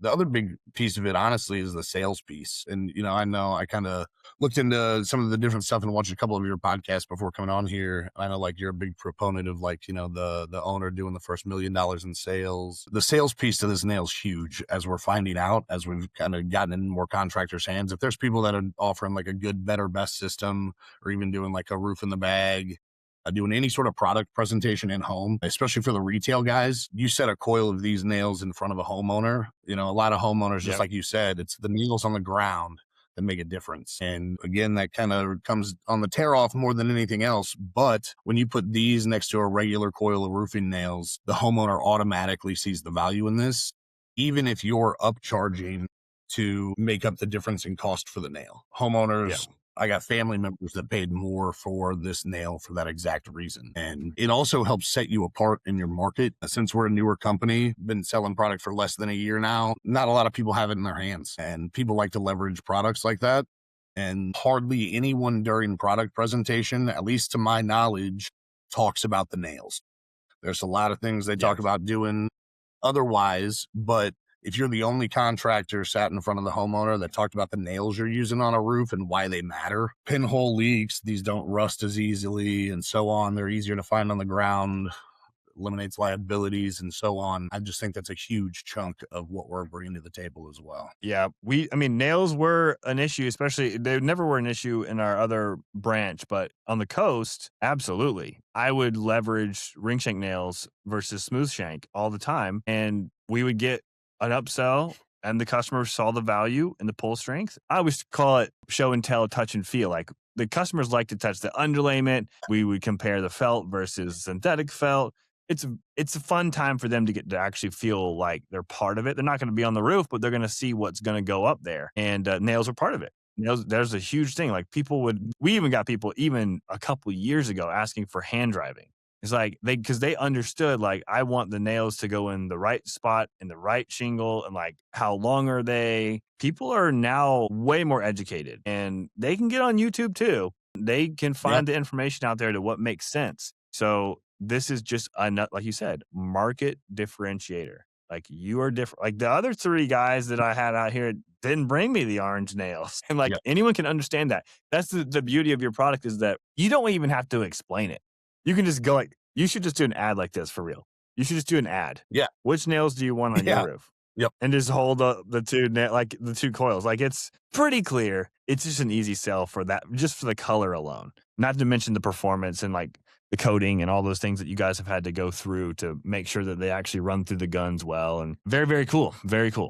The other big piece of it, honestly, is the sales piece. And, I know I kind of looked into some of the different stuff and watched a couple of your podcasts before coming on here. I know like you're a big proponent of like, the owner doing the first $1 million in sales. The sales piece to this nail is huge, as we're finding out, as we've kind of gotten in more contractors' hands. If there's people that are offering like a good, better, best system, or even doing like a roof in the bag, doing any sort of product presentation in home, especially for the retail guys, you set a coil of these nails in front of a homeowner. A lot of homeowners, just Yep. like you said, it's the nails on the ground that make a difference. And again, that kind of comes on the tear off more than anything else. But when you put these next to a regular coil of roofing nails, the homeowner automatically sees the value in this, even if you're upcharging to make up the difference in cost for the nail. Homeowners, Yeah. I got family members that paid more for this nail for that exact reason. And it also helps set you apart in your market. Since we're a newer company, been selling product for less than a year now, not a lot of people have it in their hands, and people like to leverage products like that. And hardly anyone during product presentation, at least to my knowledge, talks about the nails. There's a lot of things they talk Yes. about doing otherwise, but if you're the only contractor sat in front of the homeowner that talked about the nails you're using on a roof and why they matter, pinhole leaks, these don't rust as easily and so on. They're easier to find on the ground, eliminates liabilities and so on. I just think that's a huge chunk of what we're bringing to the table as well. Yeah. Nails were an issue, especially they never were an issue in our other branch, but on the coast, absolutely. I would leverage ring shank nails versus smooth shank all the time. And we would get an upsell and the customer saw the value and the pull strength. I always call it show and tell, touch and feel. Like the customers like to touch the underlayment. We would compare the felt versus synthetic felt. It's a fun time for them to get to actually feel like they're part of it. They're not going to be on the roof, but they're going to see what's going to go up there. And nails are part of it. Nails, there's a huge thing. Like we even got people even a couple years ago asking for hand driving. It's like because they understood, like, I want the nails to go in the right spot, in the right shingle, and like, how long are they? People are now way more educated and they can get on YouTube too. They can Yeah. find the information out there to what makes sense. So this is just like you said, market differentiator. Like you are different. Like the other three guys that I had out here didn't bring me the orange nails. And like Yeah. anyone can understand that. That's the beauty of your product is that you don't even have to explain it. You can just go like, you should just do an ad like this for real. You should just do an ad. Yeah. Which nails do you want on Yeah. your roof? Yep. And just hold the two coils. Like it's pretty clear. It's just an easy sell for that, just for the color alone. Not to mention the performance and like the coating and all those things that you guys have had to go through to make sure that they actually run through the guns well. And very, very cool. Very cool.